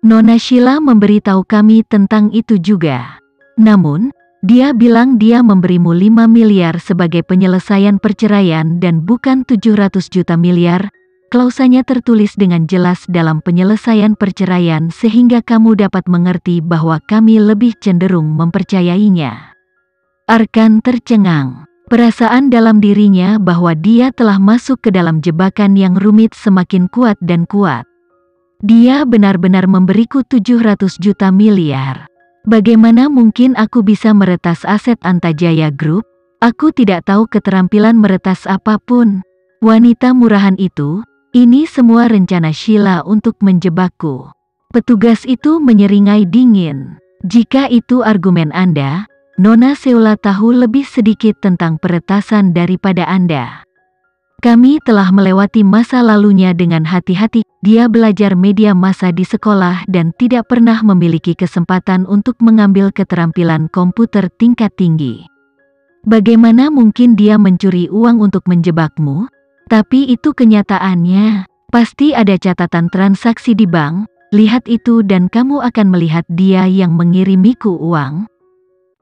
Nona Sheila memberitahu kami tentang itu juga. Namun, dia bilang dia memberimu 5 miliar sebagai penyelesaian perceraian dan bukan 700 juta miliar. Klausanya tertulis dengan jelas dalam penyelesaian perceraian sehingga kamu dapat mengerti bahwa kami lebih cenderung mempercayainya. Arkan tercengang. Perasaan dalam dirinya bahwa dia telah masuk ke dalam jebakan yang rumit semakin kuat dan kuat. Dia benar-benar memberiku 700 juta miliar. Bagaimana mungkin aku bisa meretas aset Antajaya Group? Aku tidak tahu keterampilan meretas apapun. Wanita murahan itu, ini semua rencana Sheila untuk menjebakku. Petugas itu menyeringai dingin. Jika itu argumen Anda, Nona Sheila tahu lebih sedikit tentang peretasan daripada Anda. Kami telah melewati masa lalunya dengan hati-hati. Dia belajar media massa di sekolah dan tidak pernah memiliki kesempatan untuk mengambil keterampilan komputer tingkat tinggi. Bagaimana mungkin dia mencuri uang untuk menjebakmu? Tapi itu kenyataannya. Pasti ada catatan transaksi di bank. Lihat itu dan kamu akan melihat dia yang mengirimiku uang.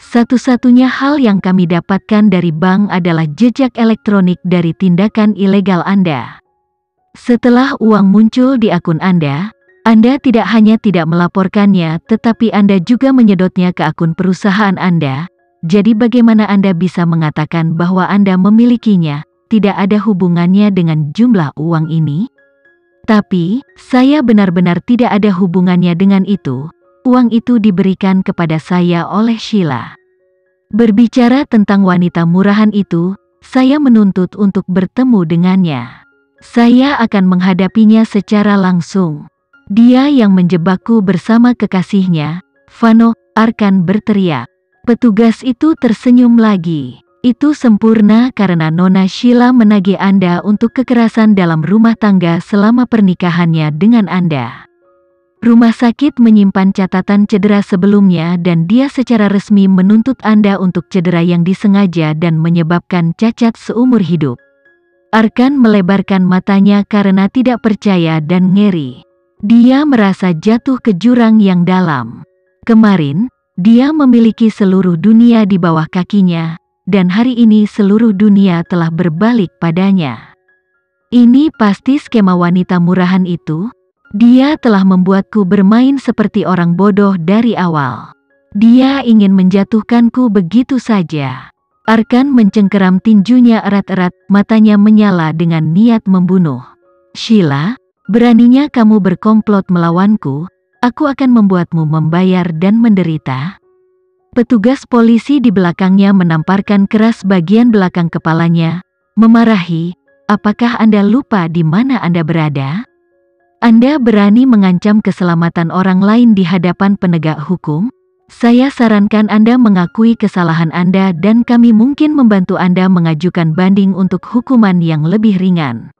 Satu-satunya hal yang kami dapatkan dari bank adalah jejak elektronik dari tindakan ilegal Anda. Setelah uang muncul di akun Anda tidak hanya tidak melaporkannya tetapi Anda juga menyedotnya ke akun perusahaan Anda. Jadi bagaimana Anda bisa mengatakan bahwa Anda memilikinya? Tidak ada hubungannya dengan jumlah uang ini? Tapi, saya benar-benar tidak ada hubungannya dengan itu. Uang itu diberikan kepada saya oleh Sheila. Berbicara tentang wanita murahan itu, saya menuntut untuk bertemu dengannya. Saya akan menghadapinya secara langsung. Dia yang menjebakku bersama kekasihnya, Vano, Arkan berteriak. Petugas itu tersenyum lagi. Itu sempurna karena Nona Sheila menagih Anda untuk kekerasan dalam rumah tangga selama pernikahannya dengan Anda. Rumah sakit menyimpan catatan cedera sebelumnya dan dia secara resmi menuntut Anda untuk cedera yang disengaja dan menyebabkan cacat seumur hidup. Arkan melebarkan matanya karena tidak percaya dan ngeri. Dia merasa jatuh ke jurang yang dalam. Kemarin, dia memiliki seluruh dunia di bawah kakinya, dan hari ini seluruh dunia telah berbalik padanya. Ini pasti skema wanita murahan itu. Dia telah membuatku bermain seperti orang bodoh dari awal. Dia ingin menjatuhkanku begitu saja. Arkan mencengkeram tinjunya erat-erat, matanya menyala dengan niat membunuh. Sheila, beraninya kamu berkomplot melawanku, aku akan membuatmu membayar dan menderita. Petugas polisi di belakangnya menamparkan keras bagian belakang kepalanya, memarahi, apakah Anda lupa di mana Anda berada? Anda berani mengancam keselamatan orang lain di hadapan penegak hukum? Saya sarankan Anda mengakui kesalahan Anda dan kami mungkin membantu Anda mengajukan banding untuk hukuman yang lebih ringan.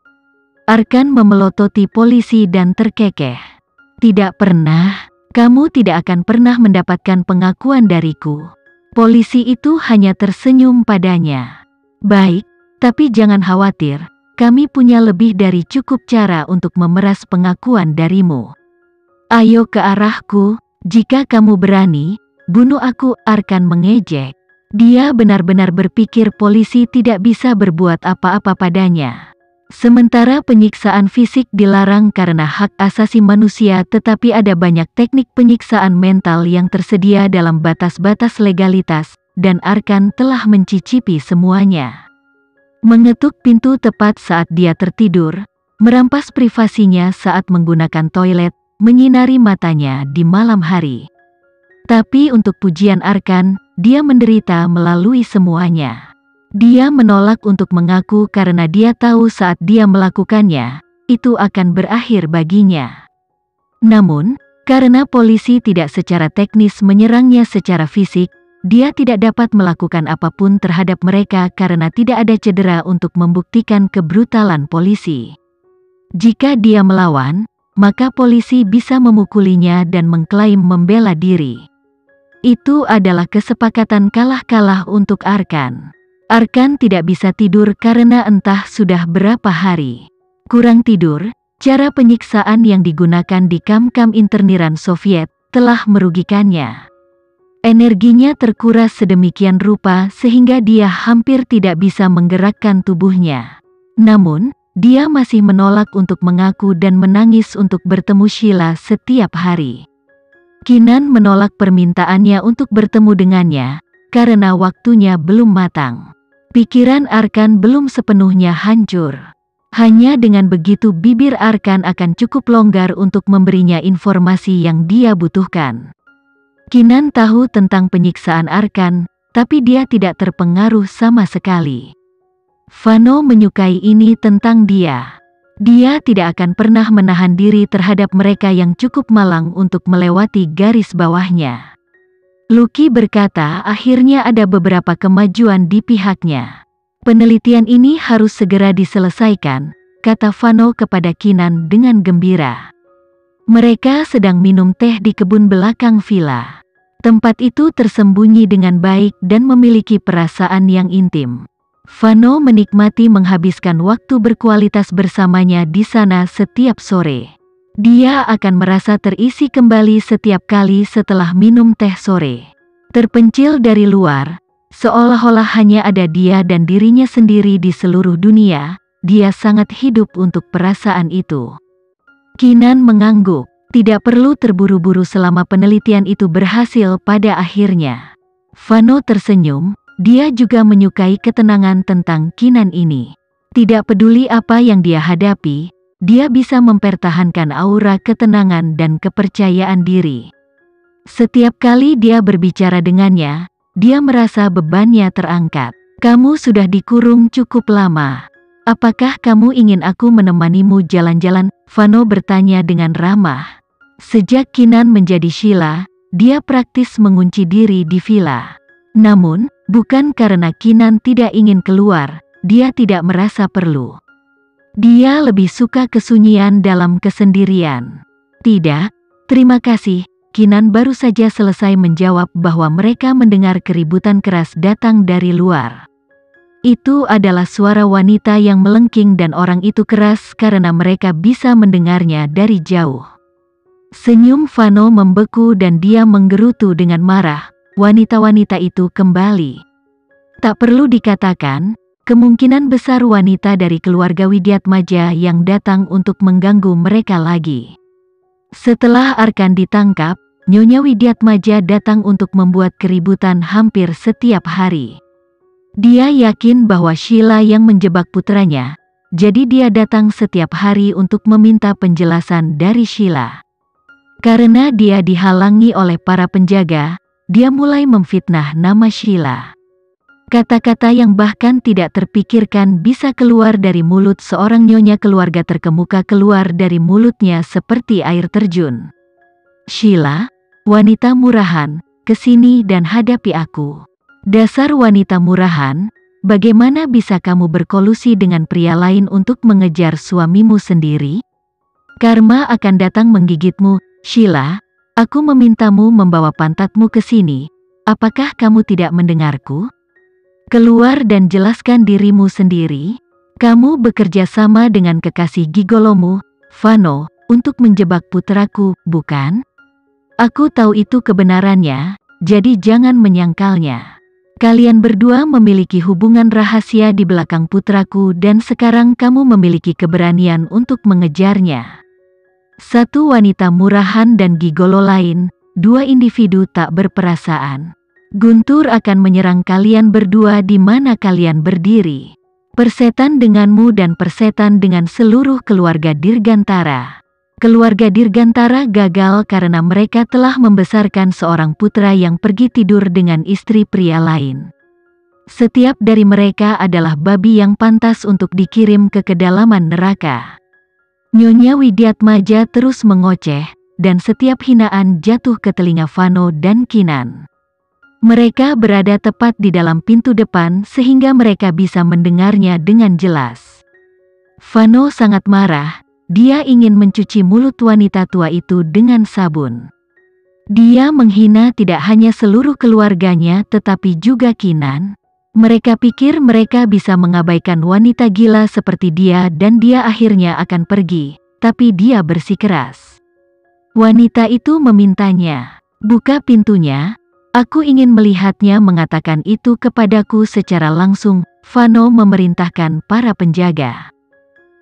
Arkan memelototi polisi dan terkekeh. Tidak pernah, kamu tidak akan pernah mendapatkan pengakuan dariku. Polisi itu hanya tersenyum padanya. Baik, tapi jangan khawatir. Kami punya lebih dari cukup cara untuk memeras pengakuan darimu. Ayo ke arahku, jika kamu berani, bunuh aku, Arkan mengejek. Dia benar-benar berpikir polisi tidak bisa berbuat apa-apa padanya. Sementara penyiksaan fisik dilarang karena hak asasi manusia tetapi ada banyak teknik penyiksaan mental yang tersedia dalam batas-batas legalitas, dan Arkan telah mencicipi semuanya. Mengetuk pintu tepat saat dia tertidur, merampas privasinya saat menggunakan toilet, menyinari matanya di malam hari. Tapi untuk pujian Arkan, dia menderita melalui semuanya. Dia menolak untuk mengaku karena dia tahu saat dia melakukannya, itu akan berakhir baginya. Namun, karena polisi tidak secara teknis menyerangnya secara fisik, dia tidak dapat melakukan apapun terhadap mereka karena tidak ada cedera untuk membuktikan kebrutalan polisi. Jika dia melawan, maka polisi bisa memukulinya dan mengklaim membela diri. Itu adalah kesepakatan kalah-kalah untuk Arkan. Arkan tidak bisa tidur karena entah sudah berapa hari. Kurang tidur, Cara penyiksaan yang digunakan di kam-kam interniran Soviet telah merugikannya. Energinya terkuras sedemikian rupa sehingga dia hampir tidak bisa menggerakkan tubuhnya. Namun, dia masih menolak untuk mengaku dan menangis untuk bertemu Sheila setiap hari. Kinan menolak permintaannya untuk bertemu dengannya, karena waktunya belum matang. Pikiran Arkan belum sepenuhnya hancur. Hanya dengan begitu bibir Arkan akan cukup longgar untuk memberinya informasi yang dia butuhkan. Kinan tahu tentang penyiksaan Arkan, tapi dia tidak terpengaruh sama sekali. Vano menyukai ini tentang dia. Dia tidak akan pernah menahan diri terhadap mereka yang cukup malang untuk melewati garis bawahnya. Lucky berkata akhirnya ada beberapa kemajuan di pihaknya. Penelitian ini harus segera diselesaikan, kata Vano kepada Kinan dengan gembira. Mereka sedang minum teh di kebun belakang villa. Tempat itu tersembunyi dengan baik dan memiliki perasaan yang intim. Vano menikmati menghabiskan waktu berkualitas bersamanya di sana setiap sore. Dia akan merasa terisi kembali setiap kali setelah minum teh sore. Terpencil dari luar, seolah-olah hanya ada dia dan dirinya sendiri di seluruh dunia, dia sangat hidup untuk perasaan itu. Kinan mengangguk. Tidak perlu terburu-buru selama penelitian itu berhasil pada akhirnya. Vano tersenyum, dia juga menyukai ketenangan tentang Kinan ini. Tidak peduli apa yang dia hadapi, dia bisa mempertahankan aura ketenangan dan kepercayaan diri. Setiap kali dia berbicara dengannya, dia merasa bebannya terangkat. Kamu sudah dikurung cukup lama. Apakah kamu ingin aku menemanimu jalan-jalan? Vano bertanya dengan ramah. Sejak Kinan menjadi Sheila, dia praktis mengunci diri di villa. Namun, bukan karena Kinan tidak ingin keluar, dia tidak merasa perlu. Dia lebih suka kesunyian dalam kesendirian. Tidak, terima kasih. Kinan baru saja selesai menjawab bahwa mereka mendengar keributan keras datang dari luar. Itu adalah suara wanita yang melengking dan orang itu keras karena mereka bisa mendengarnya dari jauh. Senyum Vano membeku dan dia menggerutu dengan marah. Wanita-wanita itu kembali. Tak perlu dikatakan, kemungkinan besar wanita dari keluarga Widyatmaja yang datang untuk mengganggu mereka lagi. Setelah Arkan ditangkap, Nyonya Widyatmaja datang untuk membuat keributan hampir setiap hari. Dia yakin bahwa Sheila yang menjebak putranya, jadi dia datang setiap hari untuk meminta penjelasan dari Sheila. Karena dia dihalangi oleh para penjaga, dia mulai memfitnah nama Sheila. Kata-kata yang bahkan tidak terpikirkan bisa keluar dari mulut seorang nyonya keluarga terkemuka keluar dari mulutnya seperti air terjun. Sheila, wanita murahan, kesini dan hadapi aku. Dasar wanita murahan, bagaimana bisa kamu berkolusi dengan pria lain untuk mengejar suamimu sendiri? Karma akan datang menggigitmu. Sheila, aku memintamu membawa pantatmu ke sini. Apakah kamu tidak mendengarku? Keluar dan jelaskan dirimu sendiri. Kamu bekerja sama dengan kekasih gigolomu, Vano, untuk menjebak putraku, bukan? Aku tahu itu kebenarannya, jadi jangan menyangkalnya. Kalian berdua memiliki hubungan rahasia di belakang putraku dan sekarang kamu memiliki keberanian untuk mengejarnya. Satu wanita murahan dan gigolo lain, dua individu tak berperasaan. Guntur akan menyerang kalian berdua di mana kalian berdiri. Persetan denganmu dan persetan dengan seluruh keluarga Dirgantara. Keluarga Dirgantara gagal karena mereka telah membesarkan seorang putra yang pergi tidur dengan istri pria lain. Setiap dari mereka adalah babi yang pantas untuk dikirim ke kedalaman neraka. Nyonya Widyatmaja terus mengoceh, dan setiap hinaan jatuh ke telinga Vano dan Kinan. Mereka berada tepat di dalam pintu depan sehingga mereka bisa mendengarnya dengan jelas. Vano sangat marah, dia ingin mencuci mulut wanita tua itu dengan sabun. Dia menghina tidak hanya seluruh keluarganya tetapi juga Kinan. Mereka pikir mereka bisa mengabaikan wanita gila seperti dia dan dia akhirnya akan pergi. tapi dia bersikeras. Wanita itu memintanya, "Buka pintunya, aku ingin melihatnya." Mengatakan itu kepadaku secara langsung, Vano memerintahkan para penjaga.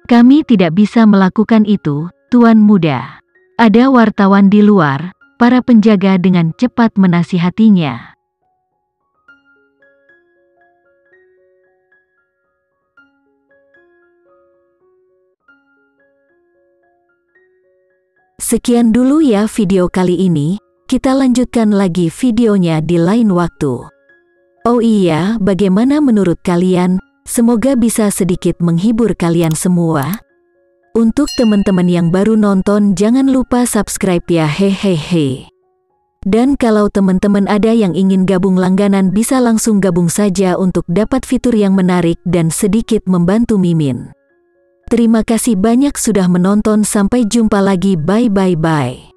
"Kami tidak bisa melakukan itu, Tuan Muda. Ada wartawan di luar." Para penjaga dengan cepat menasihatinya. Sekian dulu ya video kali ini, kita lanjutkan lagi videonya di lain waktu. Oh iya, bagaimana menurut kalian? Semoga bisa sedikit menghibur kalian semua. Untuk teman-teman yang baru nonton, jangan lupa subscribe ya, hehehe. Dan kalau teman-teman ada yang ingin gabung langganan, bisa langsung gabung saja untuk dapat fitur yang menarik dan sedikit membantu Mimin. Terima kasih banyak sudah menonton, sampai jumpa lagi, bye.